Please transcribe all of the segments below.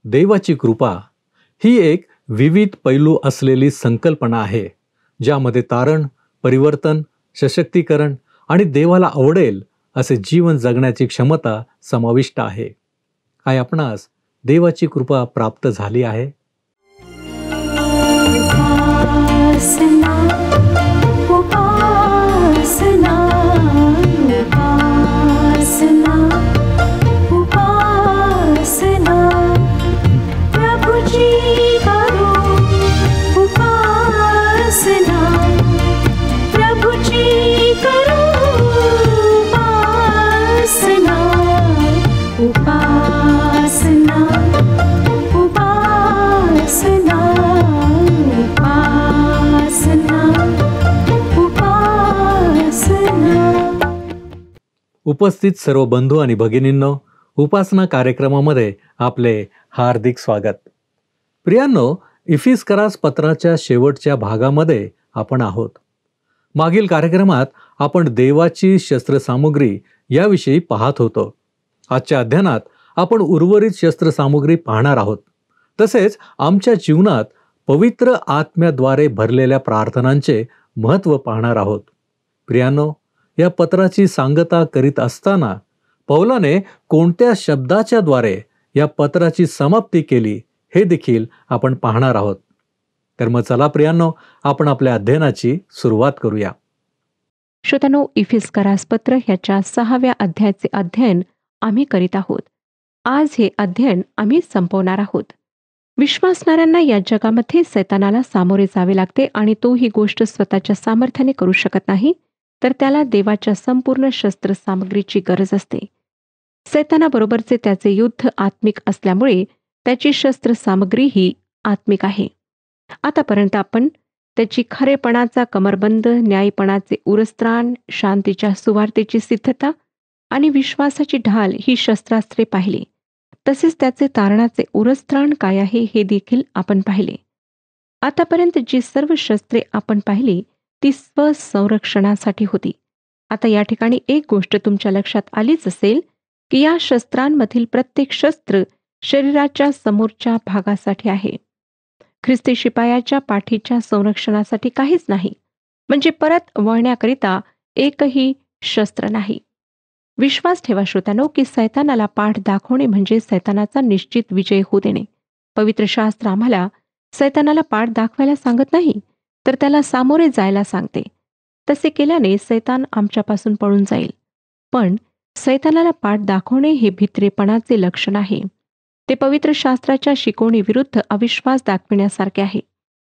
देवाची कृपा ही एक विविध पैलू असलेली संकल्पना आहे, ज्यामध्ये तारण, परिवर्तन, सशक्तीकरण आणि देवाला आवडेल असे जीवन जगण्याची क्षमता समाविष्ट आहे. काय आपणास देवाची कृपा प्राप्त झाली आहे? उपासना उपासना उपासना उपासना प्रभुजी करो उपासना प्रभुजी करो उपासना उपासना उपासना उपस्थित सर्व बंधू आणि भगिनींनो, उपासना कार्यक्रमामध्ये आपले हार्दिक स्वागत. प्रियांनो, इफिस्करास पत्राच्या शेवटच्या भागामध्ये आपण आहोत. मागील कार्यक्रमात आपण देवाची शस्त्रसामुग्री याविषयी पाहत होतो. आजच्या अध्ययनात आपण उर्वरित शस्त्रसामुग्री पाहणार आहोत. तसेच आमच्या जीवनात पवित्र आत्म्याद्वारे भरलेल्या प्रार्थनांचे महत्त्व पाहणार आहोत. प्रियांनो, या पत्राची सांगता करीत असताना पौलाने कोणत्या शब्दाच्या द्वारे या पत्राची समाप्ती केली हे देखील आपण पाहणार आहोत. तर मग चला प्रियांनो, आपण आपल्या अध्ययनाची सुरुवात करूया. श्रोत्यांनो, इफिस्करास पत्र ह्याच्या 6व्या अध्यायाचे अध्ययन आम्ही करीत आहोत. आज हे अध्ययन आम्ही संपवणार आहोत. विश्वासणाऱ्यांना या जगामध्ये सैतानाला सामोरे जावे लागते आणि तो ही गोष्ट स्वतःच्या सामर्थ्याने करू शकत नाही, तर त्याला देवाच्या संपूर्ण शस्त्रसामग्रीची गरज असते. सैतानाबरोबरचे त्याचे युद्ध आत्मिक असल्यामुळे त्याची शस्त्रसामग्री ही आत्मिक आहे. आतापर्यंत आपण त्याची खरेपणाचा कमरबंद, न्यायपणाचे उरस्त्राण, शांतीच्या सुवार्तेची सिद्धता आणि विश्वासाची ढाल ही शस्त्रास्त्रे पाहिली. तसेच त्याचे तारणाचे उरस्त्राण काय आहे हे देखील आपण पाहिले. आतापर्यंत जी सर्व शस्त्रे आपण पाहिली ती स्वसंरक्षणासाठी होती. आता या ठिकाणी एक गोष्ट तुमच्या लक्षात आलीच असेल की या शस्त्रांमधील प्रत्येक शस्त्र शरीराच्या समोरच्या भागासाठी आहे. ख्रिस्ती शिपायाच्या पाठीच्या संरक्षणासाठी काहीच नाही, म्हणजे परत वळण्याकरिता एकही शस्त्र नाही. विश्वास ठेवा श्रोत्यानो की सैतानाला पाठ दाखवणे म्हणजे सैतानाचा निश्चित विजय होऊ देणे. पवित्र शास्त्र आम्हाला सैतानाला पाठ दाखवायला सांगत नाही, तर त्याला सामोरे जायला सांगते. तसे केल्याने सैतान आमच्यापासून पळून जाईल. पण सैतानाला पाठ दाखवणे हे भित्रेपणाचे लक्षण आहे. ते पवित्र शास्त्राच्या शिकवणीविरुद्ध अविश्वास दाखविण्यासारखे आहे.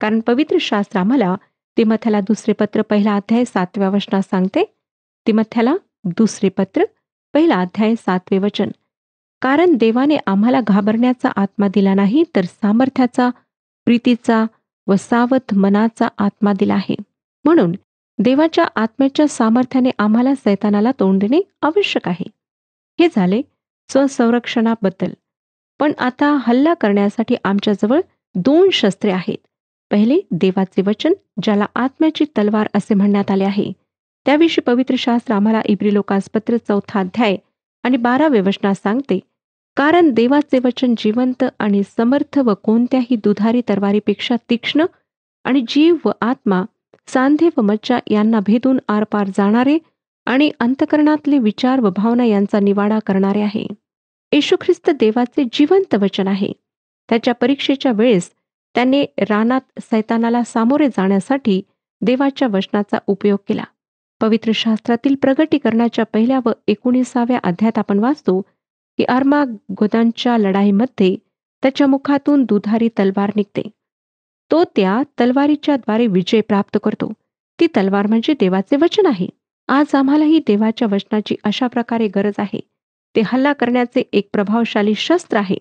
कारण पवित्र शास्त्र आम्हाला तिमथ्याला दुसरे पत्र 1 अध्याय 7व्या वचनात सांगते. तिमथ्याला दुसरे पत्र 1 अध्याय 7वे वचन. कारण देवाने आम्हाला घाबरण्याचा आत्मा दिला नाही, तर सामर्थ्याचा, प्रीतीचा व सावध मनाचा आत्मा दिला आहे. म्हणून देवाच्या आत्म्याच्या सामर्थ्याने आम्हाला सैतानाला तोंड देणे आवश्यक आहे. हे झाले स्वसंरक्षणाबद्दल. पण आता हल्ला करण्यासाठी आमच्याजवळ 2 शस्त्रे आहेत. पहिले देवाचे वचन, ज्याला आत्म्याची तलवार असे म्हणण्यात आले आहे. त्याविषयी पवित्र शास्त्र आम्हाला इब्री लोकासपत्र 4 अध्याय आणि 12वे वचनात सांगते. कारण देवाचे वचन जिवंत आणि समर्थ व कोणत्याही दुधारी तलवारीपेक्षा तीक्ष्ण आणि जीव व आत्मा, सांधे व मज्जा यांना भेदून आरपार जाणारे आणि अंतकरणातले विचार व भावना यांचा निवाडा करणारे आहे. येशू ख्रिस्त देवाचे जिवंत वचन आहे. त्याच्या परीक्षेच्या वेळेस त्याने रानात सैतानाला सामोरे जाण्यासाठी देवाच्या वचनाचा उपयोग केला. पवित्र शास्त्रातील प्रगटीकरणाच्या 1 व 19व्या अध्यायात आपण वाचतो की आर्मागोदानच्या लढाईमध्ये त्याच्या मुखातून दुधारी तलवार निघते. तो त्या तलवारीच्या द्वारे विजय प्राप्त करतो. ती तलवार म्हणजे देवाचे वचन आहे. आज आम्हालाही देवाच्या वचनाची अशा प्रकारे गरज आहे. ते हल्ला करण्याचे एक प्रभावशाली शस्त्र आहे.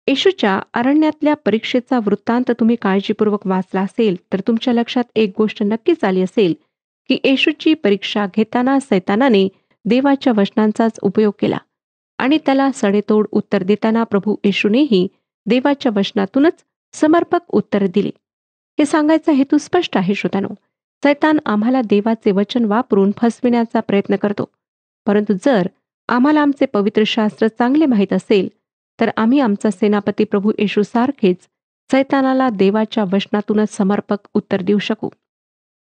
येशूच्या अरण्यातल्या परीक्षेचा वृत्तांत तुम्ही काळजीपूर्वक वाचला असेल तर तुमच्या लक्षात एक गोष्ट नक्कीच आली असेल की येशूची परीक्षा घेताना सैतानाने देवाच्या वचनांचाच उपयोग केला आणि त्याला सडेतोड उत्तर देताना प्रभू येशूनेही देवाच्या वचनातूनच समर्पक उत्तर दिले. हे सांगायचा हेतू स्पष्ट आहे श्रोत्यानो. सैतान आम्हाला देवाचे वचन वापरून फसविण्याचा प्रयत्न करतो. परंतु जर आम्हाला आमचे पवित्र शास्त्र चांगले माहीत असेल तर आम्ही आमचा सेनापती प्रभू येशू सारखेच सैतानाला देवाच्या वचनातूनच समर्पक उत्तर देऊ शकू.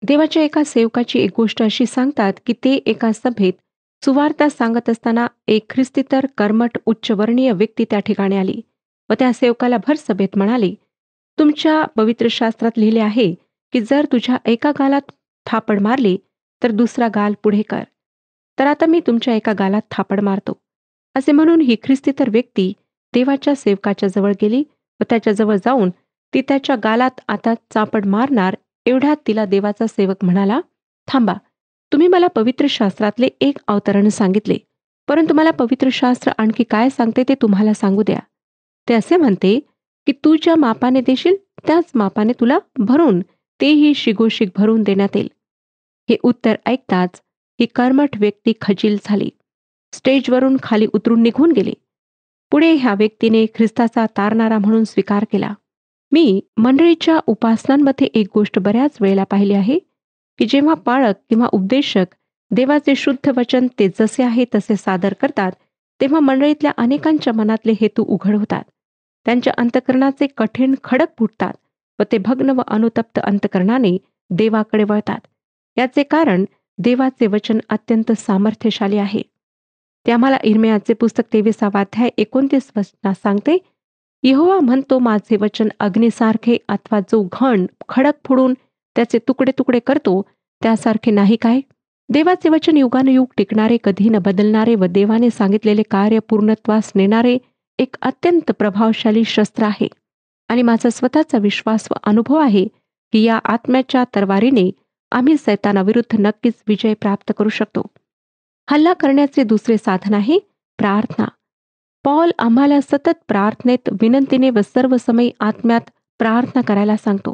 देवाच्या एका सेवकाची एक गोष्ट अशी सांगतात की ते एका सभेत सुवार्ता सांगत असताना एक ख्रिस्तीतर कर्मठ उच्चवर्णीय व्यक्ती त्या ठिकाणी आली व त्या सेवकाला भर सभेत म्हणाली, तुमच्या पवित्र शास्त्रात लिहिले आहे की जर तुझ्या एका गालात थापड मारली तर दुसरा गाल पुढे कर. तर आता मी तुमच्या एका गालात थापड मारतो. असे म्हणून ही ख्रिस्तीतर व्यक्ती देवाच्या सेवकाच्या जवळ गेली व त्याच्याजवळ जाऊन ती त्याच्या गालात आता चापड मारणार एवढ्यात तिला देवाचा सेवक म्हणाला, थांबा, तुम्ही मला पवित्र शास्त्रातले एक अवतरण सांगितले, परंतु मला पवित्र शास्त्र आणखी काय सांगते ते तुम्हाला सांगू द्या. ते असे म्हणते की तू ज्या मापाने देशील त्याच मापाने तुला भरून तेही शिगोशिग भरून देण्यात येईल. हे उत्तर ऐकताच ही कर्मठ व्यक्ती खजील झाली. स्टेजवरून खाली उतरून निघून गेली. पुढे ह्या व्यक्तीने ख्रिस्ताचा तारणारा म्हणून स्वीकार केला. मी मंडळीच्या उपासनांमध्ये एक गोष्ट बऱ्याच वेळेला पाहिली आहे की जेव्हा पाळक किंवा उपदेशक देवाचे शुद्ध वचन ते जसे आहे तसे सादर करतात, तेव्हा मंडळीतल्या अनेकांच्या मनातले हेतू उघड होतात. त्यांच्या अंतकरणाचे कठीण खडक फुटतात व ते भग्न व अनुतप्त अंतकरणाने देवाकडे वळतात. याचे कारण देवाचे वचन अत्यंत सामर्थ्यशाली आहे. ते आम्हाला इर्मियाचे पुस्तक 23 अध्याय 29 वचनात सांगते, यहोवा म्हणतो, माझे वचन अग्नीसारखे अथवा जो घण खडक फोडून त्याचे तुकडे तुकडे करतो त्यासारखे नाही काय? देवाचे वचन युगानुयुग टिकणारे, कधी न बदलणारे व देवाने सांगितलेले कार्य पूर्णत्वास नेणारे एक अत्यंत प्रभावशाली शस्त्र आहे. आणि माझा स्वतःचा विश्वास व अनुभव आहे की या आत्म्याच्या तरवारीने आम्ही सैतानाविरुद्ध नक्कीच विजय प्राप्त करू शकतो. हल्ला करण्याचे दुसरे साधन आहे प्रार्थना. पॉल आम्हाला सतत प्रार्थनेत विनंतीने व सर्व समय आत्म्यात प्रार्थना करायला सांगतो.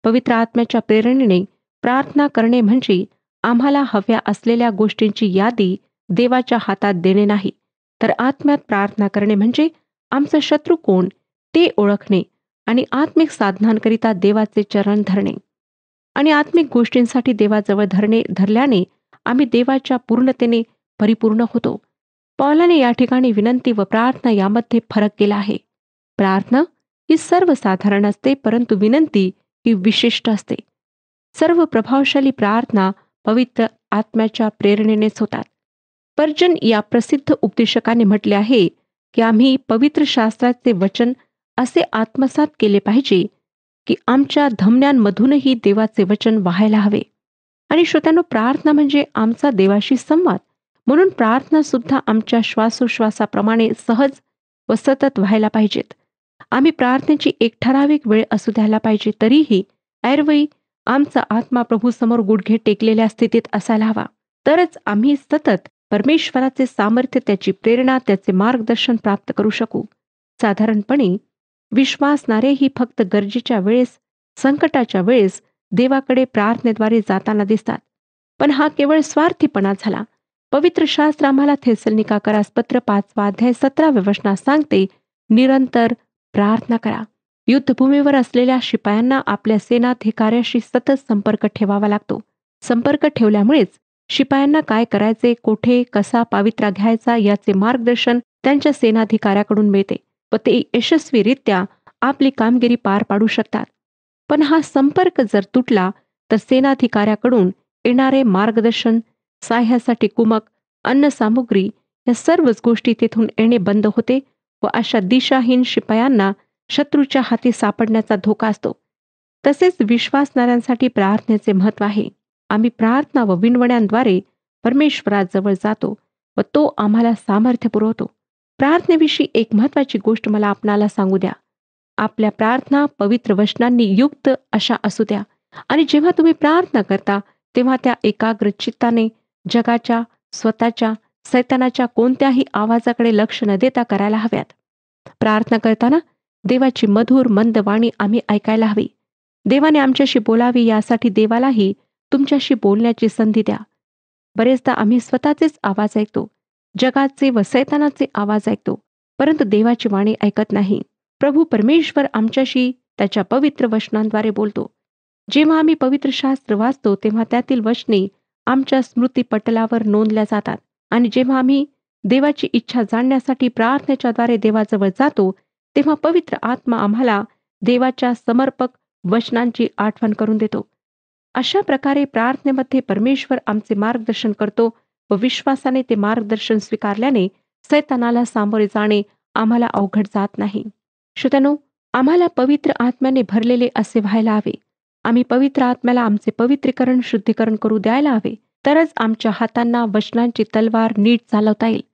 पवित्र आत्म्याच्या प्रेरणेने प्रार्थना करणे म्हणजे आम्हाला हव्या असलेल्या गोष्टींची यादी देवाच्या हातात देणे नाही, तर आत्म्यात प्रार्थना करणे म्हणजे आमचा शत्रू कोण ते ओळखणे आणि आत्मिक साधनांकरिता देवाचे चरण धरणे. आणि आत्मिक गोष्टींसाठी देवाजवळ धरल्याने आम्ही देवाच्या पूर्णतेने परिपूर्ण होतो. पौलाने या ठिकाणी विनंती व प्रार्थना यामध्ये फरक केला आहे. प्रार्थना ही सर्वसाधारण असते, परंतु विनंती ही विशिष्ट असते. सर्व प्रभावशाली प्रार्थना पवित्र आत्म्याच्या प्रेरणेनेच होतात. पर्जन या प्रसिद्ध उपदेशकाने म्हटले आहे की आम्ही पवित्र शास्त्राचे वचन असे आत्मसात केले पाहिजे की आमच्या धमन्यांमधूनही देवाचे वचन वाहायला हवे. आणि श्रोत्यांनो, प्रार्थना म्हणजे आमचा देवाशी संवाद. म्हणून प्रार्थना सुद्धा आमच्या श्वासोश्वासाप्रमाणे सहज व सतत व्हायला पाहिजेत. आम्ही प्रार्थनेची एक ठराविक वेळ असू द्यायला पाहिजे, तरीही ऐरवेळी आमचा आत्मा प्रभूसमोर गुडघे टेकलेल्या स्थितीत असायला हवा. तरच आम्ही सतत परमेश्वराचे सामर्थ्य, त्याची प्रेरणा, त्याचे मार्गदर्शन प्राप्त करू शकू. साधारणपणे विश्वासणारे ही फक्त गरजेच्या वेळेस, संकटाच्या वेळेस देवाकडे प्रार्थनेद्वारे जाताना दिसतात. पण हा केवळ स्वार्थीपणा झाला. पवित्र शास्त्र आम्हाला थेसलनिकाकरास पत्र 5 अध्याय 17 वचनात सांगते, निरंतर प्रार्थना करा. युद्धभूमीवर असलेल्या शिपायांना आपल्या सेनाधिकाऱ्याशी सतत संपर्क ठेवावा लागतो. संपर्क ठेवल्यामुळेच शिपायांना काय करायचे, कोठे कसा पावित्रा घ्यायचा याचे मार्गदर्शन त्यांच्या सेनाधिकाऱ्याकडून मिळते व ते यशस्वीरित्या आपली कामगिरी पार पाडू शकतात. पण हा संपर्क जर तुटला तर सेनाधिकाऱ्याकडून येणारे मार्गदर्शन, साह्यासाठी कुमक, अन्नसामुग्री या सर्वच गोष्टी तेथून येणे बंद होते व अशा दिशाहीन शिपायांना शत्रूच्या हाती सापडण्याचा धोका असतो. तसेच विश्वासणाऱ्यांसाठी प्रार्थनेचे महत्त्व आहे. आम्ही प्रार्थना व विनवण्यांद्वारे परमेश्वराजवळ जातो व तो आम्हाला सामर्थ्य पुरवतो. प्रार्थनेविषयी एक महत्त्वाची गोष्ट मला आपणाला सांगू द्या. आपल्या प्रार्थना पवित्र वचनांनी युक्त अशा असू द्या. आणि जेव्हा तुम्ही प्रार्थना करता तेव्हा त्या एकाग्र चित्ताने, जगाच्या, स्वतःच्या, सैतानाच्या कोणत्याही आवाजाकडे लक्ष न देता करायला हव्यात. प्रार्थना करताना देवाची मधुर मंद वाणी आम्ही ऐकायला हवी. देवाने आमच्याशी बोलावी यासाठी देवालाही तुमच्याशी बोलण्याची संधी द्या. बरेचदा आम्ही स्वतःचेच आवाज ऐकतो, जगाचे व सैतानाचे आवाज ऐकतो, परंतु देवाची वाणी ऐकत नाही. प्रभू परमेश्वर आमच्याशी त्याच्या पवित्र वचनांद्वारे बोलतो. जेव्हा आम्ही पवित्र शास्त्र वाचतो तेव्हा त्यातील वचने आमच्या स्मृतीपटलावर नोंदल्या जातात. आणि जेव्हा आम्ही देवाची इच्छा जाणण्यासाठी प्रार्थनेच्याद्वारे देवाजवळ जातो, तेव्हा पवित्र आत्मा आम्हाला देवाच्या समर्पक वचनांची आठवण करून देतो. अशा प्रकारे प्रार्थनेमध्ये परमेश्वर आमचे मार्गदर्शन करतो व विश्वासाने ते मार्गदर्शन स्वीकारल्याने सैतानाला सामोरे जाणे आम्हाला अवघड जात नाही. श्रोत्यानो, आम्हाला पवित्र आत्म्याने भरलेले असे व्हायला हवे. आम्ही पवित्र आत्म्याला आमचे पवित्रीकरण, शुद्धीकरण करू द्यायला हवे. तरच आमच्या हातांना वचनांची तलवार नीट चालवता येईल.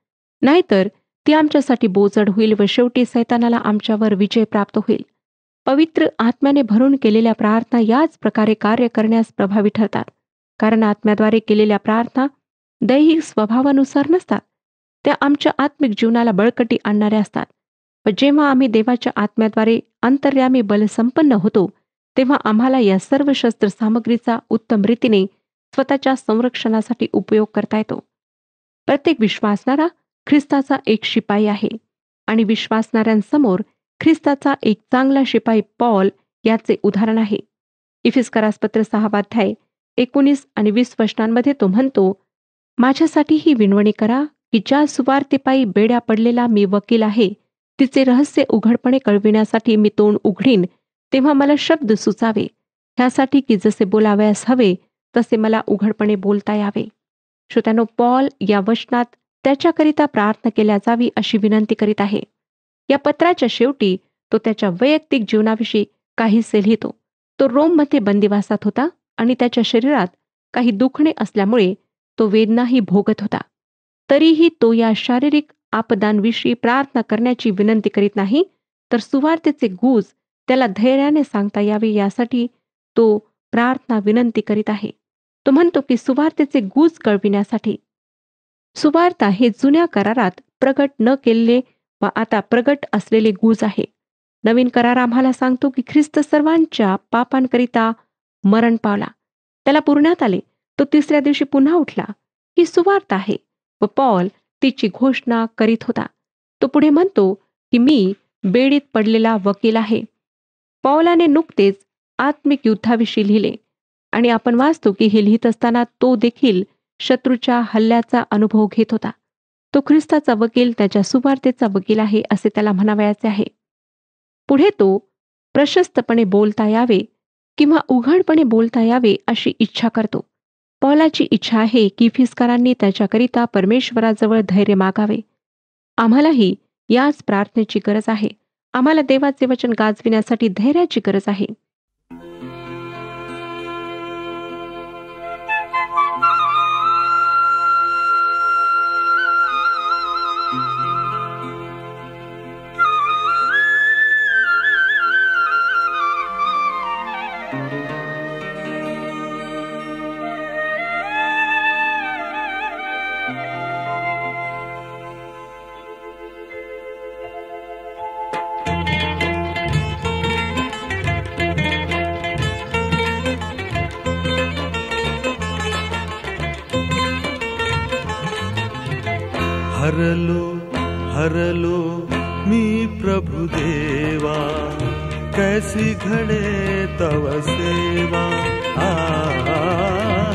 नाहीतर ती आमच्यासाठी बोजड होईल व शेवटी सैतानाला आमच्यावर विजय प्राप्त होईल. पवित्र आत्म्याने भरून केलेल्या प्रार्थना याच प्रकारे कार्य करण्यास प्रभावी ठरतात. कारण आत्म्याद्वारे केलेल्या प्रार्थना दैहिक स्वभावानुसार नसतात. त्या आमच्या आत्मिक जीवनाला बळकटी आणणाऱ्या असतात. व जेव्हा आम्ही देवाच्या आत्म्याद्वारे अंतर्यामी बलसंपन्न होतो, तेव्हा आम्हाला या सर्व शस्त्र सामग्रीचा उत्तम रीतीने स्वतःच्या संरक्षणासाठी उपयोग करता येतो. प्रत्येक विश्वासणारा ख्रिस्ताचा एक शिपाई आहे आणि विश्वासणाऱ्यांसमोर ख्रिस्ताचा एक चांगला शिपाई पॉल याचे उदाहरण आहे. इफिस्करास पत्र 6 अध्याय 19 आणि 20 वचनांमध्ये तो म्हणतो, माझ्यासाठी ही विनवणी करा की ज्या सुवार्तेपायी बेड्या पडलेला मी वकील आहे, तिचे रहस्य उघडपणे कळविण्यासाठी मी तोंड उघडीन, तेव्हा मला शब्द सुचावे, ह्यासाठी की जसे बोलावयास हवे तसे मला उघडपणे बोलता यावे. श्रोत्यानो, पॉल या वचनात त्याच्याकरिता प्रार्थना केल्या जावी अशी विनंती करीत आहे. या पत्राच्या शेवटी तो त्याच्या वैयक्तिक जीवनाविषयी काहीसे लिहितो. तो रोममध्ये बंदिवासात होता आणि त्याच्या शरीरात काही दुखणे असल्यामुळे तो वेदनाही भोगत होता. तरीही तो या शारीरिक आपदांविषयी प्रार्थना करण्याची विनंती करीत नाही, तर सुवार्तेचे गुज त्याला धैर्याने सांगता यावे यासाठी तो प्रार्थना विनंती करीत आहे. तो म्हणतो की सुवार्तेचे गुज कळविण्यासाठी. सुवार्ता हे जुन्या करारात प्रगट न केलेले व आता प्रगट असलेले गुज आहे. नवीन करार आम्हाला सांगतो की ख्रिस्त सर्वांच्या पापांकरिता मरण पावला, त्याला पुरण्यात आले, तो तिसऱ्या दिवशी पुन्हा उठला. ही सुवार्ता आहे व पॉल तिची घोषणा करीत होता. तो पुढे म्हणतो की मी बेडीत पडलेला वकील आहे. पौलाने नुकतेच आत्मिक युद्धाविषयी लिहिले आणि आपण वाचतो की हे लिहित असताना तो देखील शत्रूच्या हल्ल्याचा अनुभव घेत होता. तो ख्रिस्ताचा वकील, त्याच्या सुवार्तेचा वकील आहे असे त्याला म्हणावयाचे आहे. पुढे तो प्रशस्तपणे बोलता यावे किंवा उघडपणे बोलता यावे अशी इच्छा करतो. पौलाची इच्छा आहे की इफिस्करांनी त्याच्याकरिता परमेश्वराजवळ धैर्य मागावे. आम्हालाही याच प्रार्थनेची गरज आहे. आम्हाला देवाचे वचन गाजविण्यासाठी धैर्याची गरज आहे. हरलो मी प्रभु देवा, कैसी घडे तव सेवा.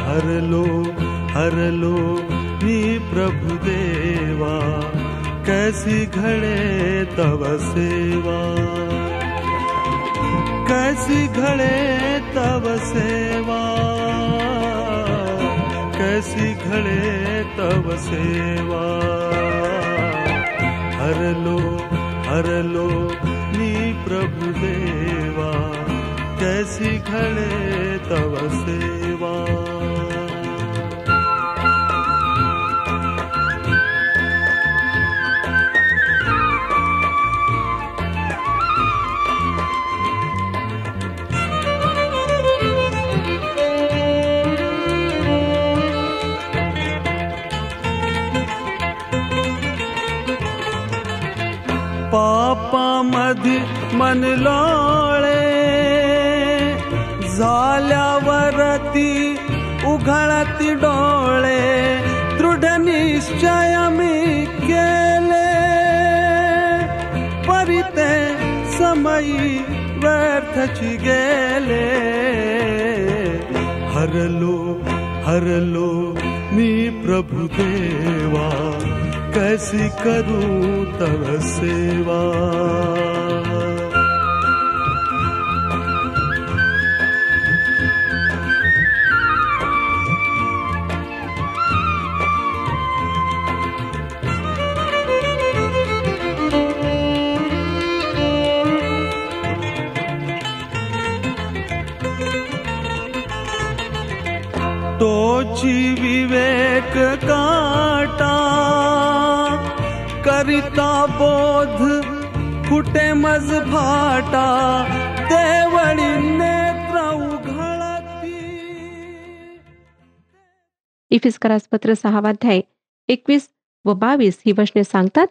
हरलो मी प्रभु देवा, कैसी घडे तव सेवा. कैसी घडे तव सेवा, कैसी घडे तव सेवा. हरलो मी प्रभु देवा, कैसी घडे तव सेवा. पापामध्ये मन लोळे, झाल्यावरती उघडती डोळे. दृढ निश्चय मी केले, परिते समयी व्यर्थची गेले. हरलो मी प्रभु देवा, कैसी करूं तव सेवा। तोची विवेक काटा करिता बोध कुटे मज फाटा देवळी नेत्र उघळती। इफिस्करास पत्र 6 अध्याय 21 व 22 ही वचने सांगतात,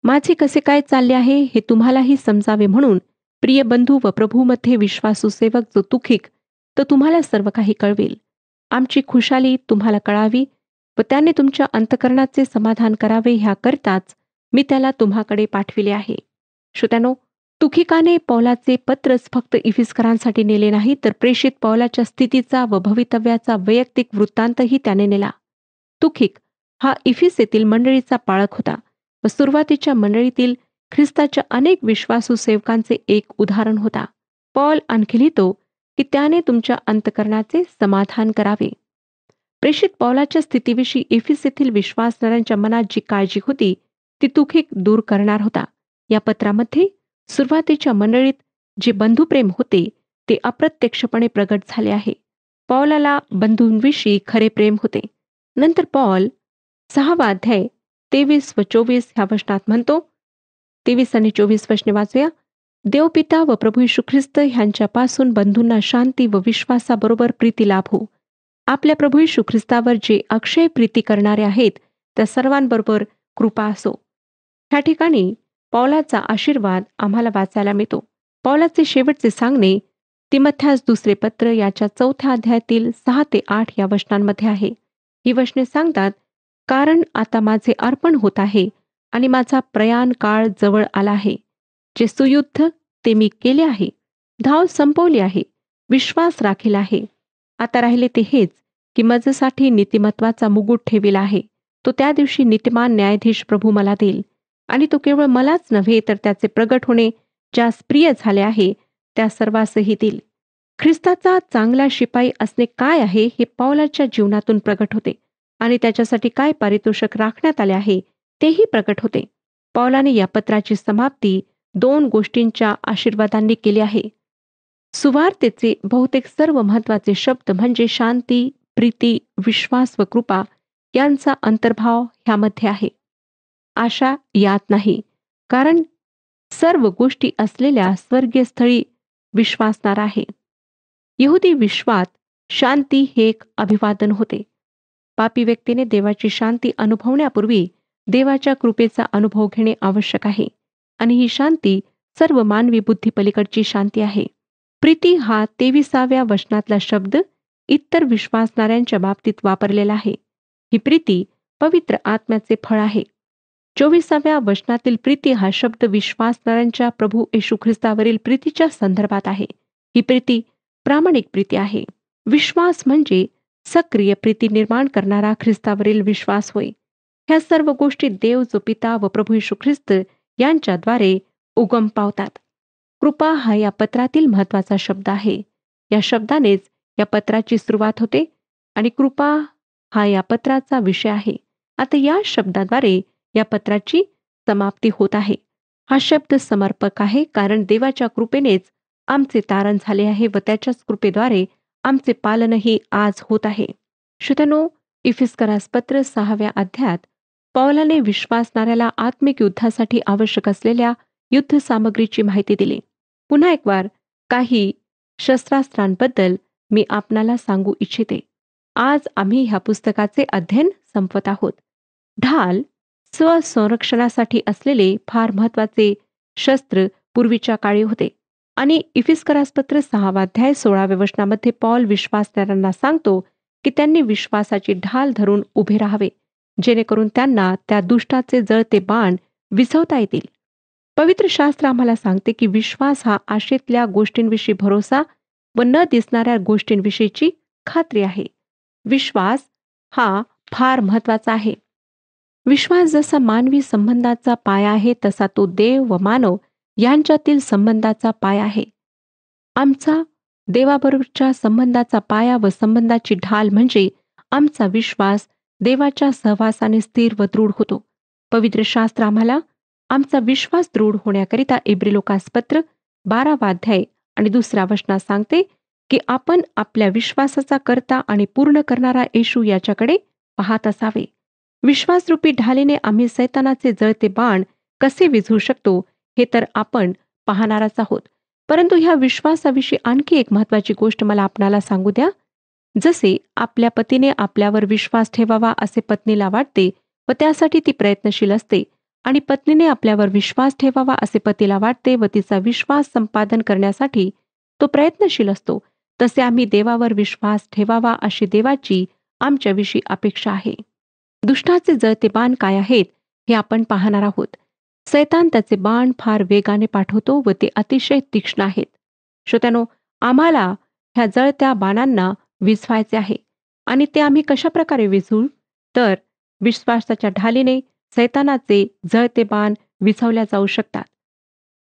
माझे कसे काय चालले आहे हे तुम्हालाही समजावे म्हणून प्रिय बंधू व प्रभूमध्ये विश्वासू सेवक जो तुखिक तो तुम्हाला सर्व काही कळवेल। आमची खुशाली तुम्हाला कळावी व त्याने तुमच्या अंतकरणाचे समाधान करावे ह्याकरिताच मी त्याला तुम्हाकडे पाठविले आहे। श्रोत्यानो, तुखिकाने पौलाचे पत्रच फक्त इफिस्करांसाठी नेले नाही, तर प्रेषित पौलाच्या स्थितीचा व भवितव्याचा वैयक्तिक वृत्तांतही त्याने नेला। तुखिक हा इफिस येथील मंडळीचा पाळक होता व सुरुवातीच्या मंडळीतील ख्रिस्ताच्या अनेक विश्वासू सेवकांचे एक उदाहरण होता। पौल आणखी लिहितो की त्याने तुमच्या अंतकरणाचे समाधान करावे। प्रेषित पौलाच्या स्थितीविषयी एफिस येथील विश्वासणाऱ्यांच्या मनात जी काळजी होती ती तुखिक दूर करणार होता। या पत्रामध्ये सुरुवातीच्या मंडळीत जे बंधुप्रेम होते ते अप्रत्यक्षपणे प्रगट झाले आहे। पौलाला बंधूंविषयी खरे प्रेम होते। नंतर पौल 6 अध्याय 23 व 24 ह्या वचनात म्हणतो, 23 आणि 24 वचने वाचूया। देवपिता व प्रभू येशू ख्रिस्त ह्यांच्यापासून बंधूंना शांती व विश्वासाबरोबर प्रीती लाभो। आपल्या प्रभू येशू ख्रिस्तावर जे अक्षय प्रीती करणारे आहेत त्या सर्वांबरोबर कृपा असो। ह्या ठिकाणी पौलाचा आशीर्वाद आम्हाला वाचायला मिळतो। पौलाचे शेवटचे सांगणे तिमथ्यास दुसरे पत्र याच्या 4 अध्यायातील 6 ते 8 या वचनांमध्ये आहे। ही वचने सांगतात, कारण आता माझे अर्पण होत आहे आणि माझा प्रयाण काळ जवळ आला आहे। जे सुयुद्ध ते मी केले आहे, धाव संपवली आहे, विश्वास राखील आहे। आता राहिले ते हेच की माझ्यासाठी नीतिमत्वाचा मुकुट ठेविला आहे। तो त्या दिवशी नीतिमान न्यायाधीश प्रभू मला देईल आणि तो केवळ मलाच नव्हे तर त्याचे प्रगट होणे ज्यास प्रिय झाले आहे त्या सर्वांसही देईल। ख्रिस्ताचा चांगला शिपाई असणे काय आहे हे पौलाच्या जीवनातून प्रगट होते आणि त्याच्यासाठी काय पारितोषिक राखण्यात आले आहे तेही प्रगट होते। पौलाने या पत्राची समाप्ती 2 गोष्टींच्या आशीर्वादांनी केली आहे। सुवार्तेचे बहुतेक सर्व महत्वाचे शब्द म्हणजे शांती, प्रीती, विश्वास व कृपा यांचा अंतर्भाव ह्यामध्ये आहे। आशा यात नाही, कारण सर्व गोष्टी असलेल्या स्वर्गीय स्थळी विश्वासणार आहे। यहुदी विश्वात शांती हे एक अभिवादन होते। पापी व्यक्तीने देवाची शांती अनुभवण्यापूर्वी देवाच्या कृपेचा अनुभव घेणे आवश्यक आहे आणि ही शांती सर्व मानवी बुद्धी पलीकडची शांती आहे। प्रीती हा 23व्या वचनातला शब्द इतर विश्वासणाऱ्यांच्या बाबतीत वापरलेला आहे। ही प्रीती पवित्र आत्म्याचे फळ आहे। 24व्या वचनातील प्रीती हा शब्द विश्वासणाऱ्यांच्या प्रभू येशू ख्रिस्तावरील प्रीतीच्या संदर्भात आहे। ही प्रीती प्रामाणिक प्रीती आहे। विश्वास म्हणजे सक्रिय प्रीती निर्माण करणारा ख्रिस्तावरील विश्वास होय। ह्या सर्व गोष्टी देव जो पिता व प्रभू येशू ख्रिस्त यांच्याद्वारे उगम पावतात। कृपा हा या पत्रातील महत्वाचा शब्द आहे। या शब्दानेच या पत्राची सुरुवात होते आणि कृपा हा या पत्राचा विषय आहे। आता या शब्दाद्वारे या पत्राची समाप्ती होत आहे। हा शब्द समर्पक आहे, कारण देवाच्या कृपेनेच आमचे तारण झाले आहे व त्याच्याच कृपेद्वारे आमचे पालनही आज होत आहे। श्रोत्यानो, इफिस्करास पत्र 6व्या अध्यायात पौलाने विश्वासणाऱ्याला आत्मिक युद्धासाठी आवश्यक असलेल्या युद्ध सामग्रीची माहिती दिली। पुन्हा एक वार काही शस्त्रास्त्रांबद्दल मी आपणाला सांगू इच्छिते। आज आम्ही ह्या पुस्तकाचे अध्ययन संपवत आहोत। ढाल स्वसंरक्षणासाठी असलेले फार महत्वाचे शस्त्र पूर्वीच्या काळी होते आणि इफिस्करास पत्र 6 अध्याय 16व्या वचनामध्ये पौल विश्वासणाऱ्यांना सांगतो की त्यांनी विश्वासाची ढाल धरून उभे राहावे, जेणेकरून त्यांना त्या दुष्टाचे जळते बाण विझवता येतील। पवित्र शास्त्र आम्हाला सांगते की विश्वास हा आशेतल्या गोष्टींविषयी भरोसा व न दिसणाऱ्या गोष्टींविषयीची खात्री आहे। विश्वास हा फार महत्वाचा आहे। विश्वास जसा मानवी संबंधाचा पाया आहे तसा तो देव व मानव यांच्यातील संबंधाचा पाया आहे. आमचा देवाबरोबरच्या संबंधाचा पाया व संबंधाची ढाल म्हणजे आमचा विश्वास देवाच्या सहवासाने स्थिर व दृढ होतो. पवित्र शास्त्र आम्हाला आमचा विश्वास दृढ होण्याकरिता इब्रिलोकासपत्र 12 अध्याय आणि 2 वचनात सांगते की आपण आपल्या विश्वासाचा करता आणि पूर्ण करणारा येशू याच्याकडे पाहत असावे. विश्वासरूपी ढालीने आम्ही सैतानाचे जळते बाण कसे विझू शकतो हे तर आपण पाहणारच आहोत. परंतु ह्या विश्वासाविषयी आणखी एक महत्त्वाची गोष्ट मला आपणाला सांगू द्या. जसे आपल्या पतीने आपल्यावर विश्वास ठेवावा असे पत्नीला वाटते व त्यासाठी ती प्रयत्नशील असते आणि पत्नीने आपल्यावर विश्वास ठेवावा असे पतीला वाटते व तिचा विश्वास संपादन करण्यासाठी तो प्रयत्नशील असतो, तसे आम्ही देवावर विश्वास ठेवावा अशी देवाची आमच्याविषयी अपेक्षा आहे. दुष्टाचे जळते बाण काय आहेत हे आपण पाहणार आहोत. सैतान त्याचे बाण फार वेगाने पाठवतो व ते अतिशय तीक्ष्ण आहेत. श्रोत्यानो, आम्हाला ह्या जळत्या बाणांना विझवायचे आहे आणि ते आम्ही कशा प्रकारे विझू? तर विश्वासाच्या ढालीने सैतानाचे जळते बाण विझवल्या जाऊ शकतात.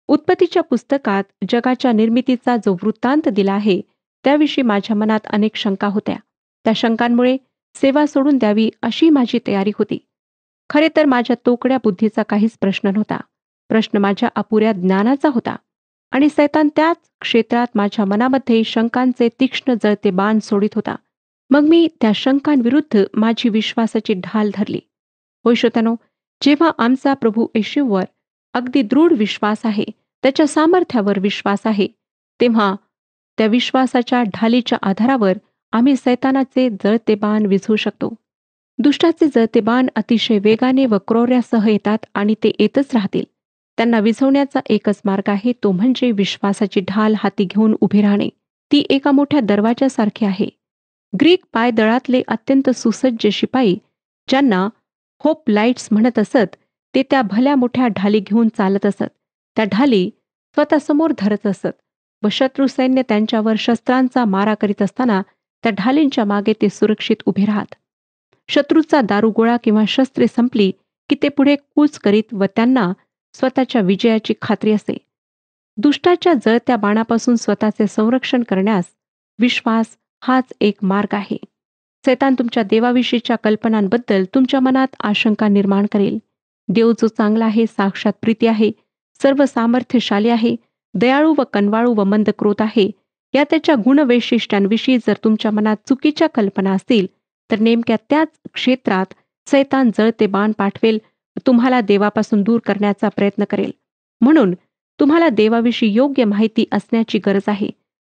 उत्पत्तीच्या पुस्तकात जगाच्या निर्मितीचा जो वृत्तांत दिला आहे त्याविषयी माझ्या मनात अनेक शंका होत्या. त्या शंकांमुळे सेवा सोडून द्यावी अशी माझी तयारी होती. खरे तर माझ्या तोकड्या बुद्धीचा काहीच प्रश्न नव्हता. प्रश्न माझ्या अपुऱ्या ज्ञानाचा होता आणि सैतान त्याच क्षेत्रात माझ्या मनामध्ये शंकांचे तीक्ष्ण जळते बाण सोडित होता. मग मी त्या शंकांविरुद्ध माझी विश्वासाची ढाल धरली. होय श्रोत्यानो, जेव्हा आमचा प्रभू येशूवर अगदी दृढ विश्वास आहे, त्याच्या सामर्थ्यावर विश्वास आहे, तेव्हा त्या विश्वासाच्या ढालीच्या आधारावर आम्ही सैतानाचे जळते बाण विझवू शकतो. दुष्टाचे जळते बाण अतिशय वेगाने व क्रौर्यासह येतात आणि ते येतच राहतील. त्यांना विझवण्याचा एकच मार्ग आहे, तो म्हणजे विश्वासाची ढाल हाती घेऊन उभे राहणे. ती एका मोठ्या दरवाजासारखी आहे. ग्रीक पायदळातले अत्यंत सुसज्ज शिपाई, ज्यांना होप लाईट्स म्हणत असत, ते त्या भल्या मोठ्या ढाली घेऊन चालत असत. त्या ढाली स्वतःसमोर धरत असत व शत्रू सैन्य त्यांच्यावर शस्त्रांचा मारा करीत असताना त्या ढालींच्या मागे ते सुरक्षित उभे राहत. शत्रूचा दारुगोळा किंवा शस्त्रे संपली की ते पुढे कूच करीत व त्यांना स्वतःच्या विजयाची खात्री असे. दुष्टाच्या जळत्या बाणापासून स्वतःचे संरक्षण करण्यास विश्वास हाच एक मार्ग आहे. सैतान तुमच्या देवाविषयीच्या कल्पनांबद्दल तुमच्या मनात आशंका निर्माण करेल. देव जो चांगला आहे, साक्षात प्रीती आहे, सर्व सामर्थ्यशाली आहे, दयाळू व कनवाळू व मंद क्रोध आहे, या त्याच्या गुणवैशिष्ट्यांविषयी जर तुमच्या मनात चुकीच्या कल्पना असतील तर नेमक्या त्याच क्षेत्रात सैतान जळते बाण पाठवेल व तुम्हाला देवापासून दूर करण्याचा प्रयत्न करेल. म्हणून तुम्हाला देवाविषयी योग्य माहिती असण्याची गरज आहे.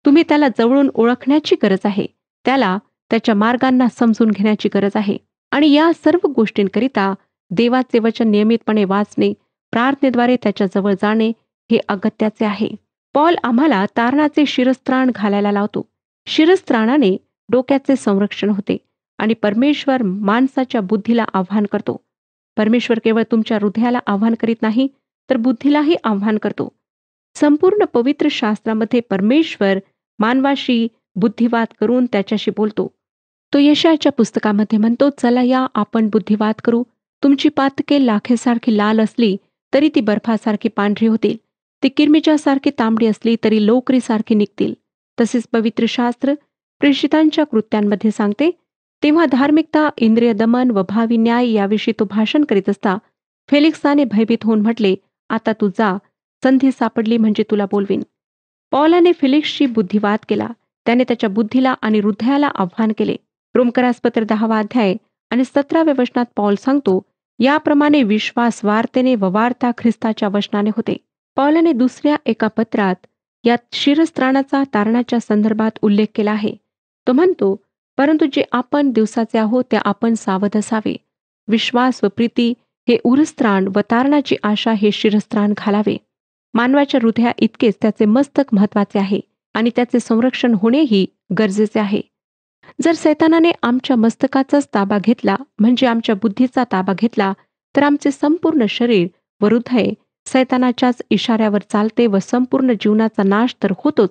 तुम्ही त्याला जवळून ओळखण्याची गरज आहे. त्याला त्याच्या मार्गांना समजून घेण्याची गरज आहे आणि या सर्व गोष्टींकरिता देवाचे वचन नियमितपणे वाचणे, प्रार्थनेद्वारे त्याच्या जवळ जाणे हे अगत्याचे आहे. पॉल आम्हाला तारणाचे शिरस्त्राण घालायला लावतो. शिरस्त्राणाने डोक्याचे संरक्षण होते आणि परमेश्वर माणसाच्या बुद्धीला आव्हान करतो. परमेश्वर केवळ तुमच्या हृदयाला आव्हान करीत नाही तर बुद्धीलाही आव्हान करतो. संपूर्ण पवित्र शास्त्रामध्ये परमेश्वर मानवाशी बुद्धिवाद करून त्याच्याशी बोलतो. तो यशायाच्या पुस्तकामध्ये म्हणतो, चला या आपण बुद्धिवाद करू. तुमची पातके लाखेसारखी लाल असली तरी ती बर्फासारखी पांढरी होतील. ती किरमिजासारखी तांबडी असली तरी लोकरीसारखी निघतील. तसेच पवित्र शास्त्र प्रेषितांच्या कृत्यांमध्ये सांगते, तेव्हा धार्मिकता, इंद्रिय दमन व भावी न्याय याविषयी तो भाषण करीत असता फेलिक्साने भयभीत होऊन म्हटले, आता तू जा, संधी सापडली म्हणजे तुला बोलवीन. पौलाने फेलिक्सशी बुद्धिवाद केला. त्याने त्याच्या बुद्धीला आणि हृदयाला आव्हान केले. रोमकरासपत्र 10 अध्याय आणि 17 वचनात पौल सांगतो, याप्रमाणे विश्वास वार्तेने व वार्ता ख्रिस्ताच्या वचनाने होते. पौलाने दुसऱ्या एका पत्रात यात शिरस्त्राणाचा तारणाच्या संदर्भात उल्लेख केला आहे. तो म्हणतो, परंतु जे आपण दिवसाचे आहोत त्या आपण सावध असावे. विश्वास व प्रीती हे उरस्त्राण व तारणाची आशा हे शिरस्त्राण घालावे. मानवाच्या हृदया इतकेच त्याचे मस्तक महत्वाचे आहे आणि त्याचे संरक्षण होणेही गरजेचे आहे. जर सैतानाने आमच्या मस्तकाचाच ताबा घेतला, म्हणजे आमच्या बुद्धीचा ताबा घेतला, तर आमचे संपूर्ण शरीर व हृदय सैतानाच्याच इशाऱ्यावर चालते व संपूर्ण जीवनाचा नाश तर होतोच,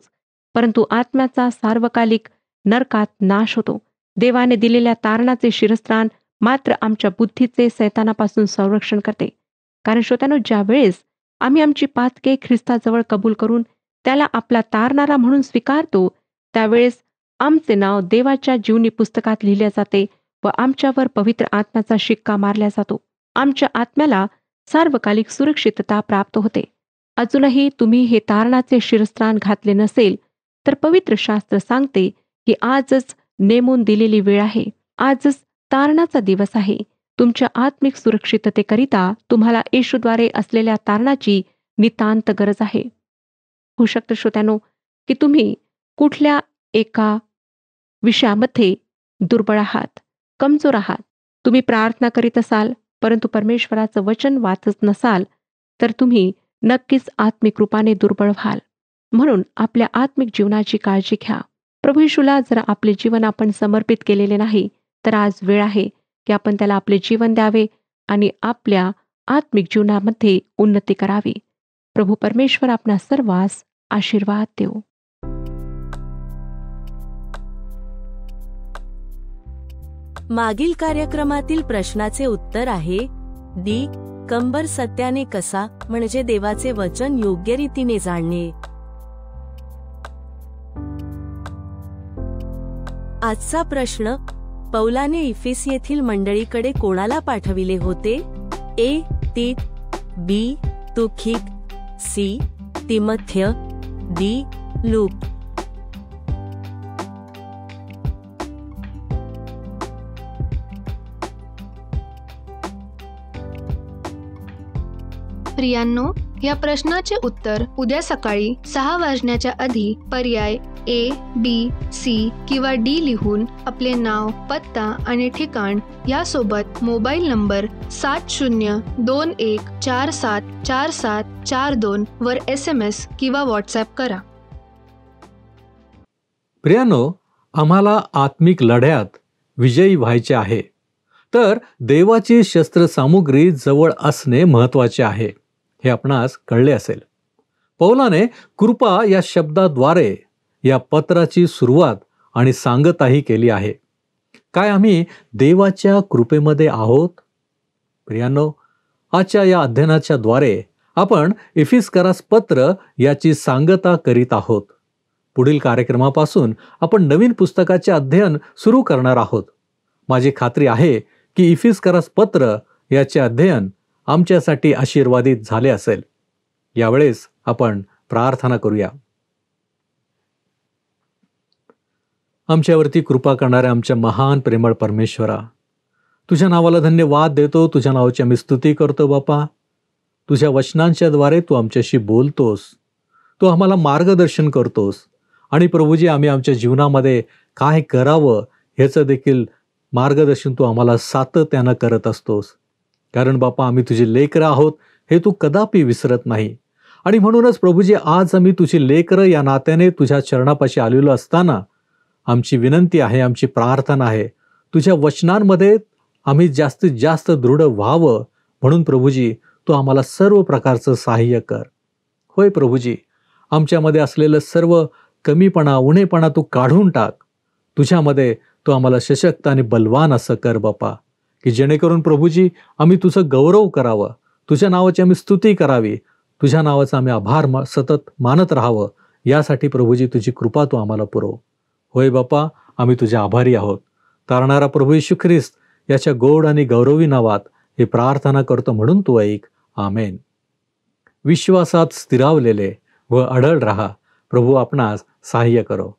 परंतु आत्म्याचा सार्वकालिक नरकात नाश होतो. देवाने दिलेल्या तारणाचे शिरस्त्राण मात्र आमच्या बुद्धीचे सैतानापासून संरक्षण करते. कारण श्रोत्यानो, ज्या वेळेस आम्ही आमची पातके ख्रिस्ताजवळ कबूल करून त्याला आपला तारणारा म्हणून स्वीकारतो, त्यावेळेस आमचे नाव देवाच्या जीवनी पुस्तकात लिहिले जाते व आमच्यावर पवित्र आत्म्याचा शिक्का मारला जातो. आमच्या आत्म्याला सार्वकालिक सुरक्षितता प्राप्त होते. अजूनही तुम्ही हे तारणाचे शिरस्त्राण घातले नसेल तर पवित्र शास्त्र सांगते की आजच नेमून दिलेली वेळ आहे. आजच तारणाचा दिवस आहे. तुमच्या आत्मिक सुरक्षिततेकरिता तुम्हाला येशूद्वारे असलेल्या तारणाची नितांत गरज आहे. होऊ शकतं श्रोत्यानो की तुम्ही कुठल्या एका विषयामध्ये दुर्बळ आहात, कमजोर आहात. तुम्ही प्रार्थना करीत असाल परंतु परमेश्वराचं वचन वाचत नसाल तर तुम्ही नक्कीच आत्मिक रूपाने दुर्बळ व्हाल. म्हणून आपल्या आत्मिक जीवनाची काळजी घ्या. प्रभू येशूला जर आपले जीवन आपण समर्पित केलेले नाही तर आज वेळ आहे की आपण त्याला आपले जीवन द्यावे आणि आपल्या आत्मिक जीवनामध्ये उन्नती करावी. प्रभू परमेश्वर आपणा सर्वांस आशीर्वाद देव. मागील कार्यक्रमातील प्रश्नाचे उत्तर आहे डी. कंबर सत्याने कसा म्हणजे देवाचे वचन योग्य रीतीने जाणणे. आजचा प्रश्न, पौलाने इफिस येथील मंडळीकडे कोणाला पाठविले होते? ए. तीत, बी. तुखिक, सी. तिमथ्य, डी. लूक. प्रियांनो, या प्रश्नाचे उत्तर उद्या सकाळी 6 वाजण्याच्या आधी पर्याय ए, बी, सी किंवा डी लिहून आपले नाव, पत्ता आणि ठिकाण यासोबत मोबाईल नंबर 7021474742 वर SMS किंवा व्हॉट्सॲप करा. प्रियानो, आम्हाला आत्मिक लढ्यात विजयी व्हायचे आहे तर देवाची शस्त्रसामुग्री जवळ असणे महत्त्वाचे आहे हे आपणास कळले असेल. पौलाने कृपा या शब्दाद्वारे या पत्राची सुरुवात आणि सांगताही केली आहे. काय आम्ही देवाच्या कृपेमध्ये आहोत? प्रियांनो, आजच्या या अध्ययनाच्या द्वारे आपण इफिसकरास पत्र याची सांगता करीत आहोत. पुढील कार्यक्रमापासून आपण नवीन पुस्तकाचे अध्ययन सुरू करणार आहोत. माझी खात्री आहे की इफिसकरास पत्र याचे अध्ययन आमच्यासाठी आशीर्वादित झाले असेल. यावेळेस आपण प्रार्थना करूया. आमच्यावरती कृपा करणाऱ्या आमच्या महान प्रेमळ परमेश्वरा, तुझ्या नावाला धन्यवाद देतो. तुझ्या नावाची आम्ही स्तुती करतो बापा. तुझ्या वचनांच्या द्वारे तू आमच्याशी बोलतोस, तू आम्हाला मार्गदर्शन करतोस आणि प्रभूजी आम्ही आमच्या जीवनामध्ये काय करावं ह्याचं देखील मार्गदर्शन तू आम्हाला सातत्यानं करत असतोस. कारण बापा, आम्ही तुझी लेकरं आहोत हे तू कदापि विसरत नाही. आणि म्हणूनच प्रभूजी आज आम्ही तुझी लेकरं या नात्याने तुझ्या चरणापाशी आलेलो असताना आमची विनंती आहे, आमची प्रार्थना आहे, तुझ्या वचनांमध्ये आम्ही जास्तीत जास्त दृढ व्हावं म्हणून प्रभूजी तू आम्हाला सर्व प्रकारचं सहाय्य कर. होय प्रभूजी, आमच्यामध्ये असलेलं सर्व कमीपणा, उणेपणा तू काढून टाक. तुझ्यामध्ये तू आम्हाला सशक्त आणि बलवान असं कर बापा, की जेणेकरून प्रभूजी आम्ही तुझं गौरव करावं, तुझ्या नावाची आम्ही स्तुती करावी, तुझ्या नावाचा आम्ही आभार सतत मानत राहावं. यासाठी प्रभूजी तुझी कृपा तू आम्हाला पुरव. होय बापा, आम्ही तुझे आभारी आहोत. तारणारा प्रभू येशू ख्रिस्त याच्या गोड आणि गौरवी नावात हे प्रार्थना करतो म्हणून तू ऐक. आमेन. विश्वासात स्थिरावलेले व अढळ राहा. प्रभू आपणास सहाय्य करो.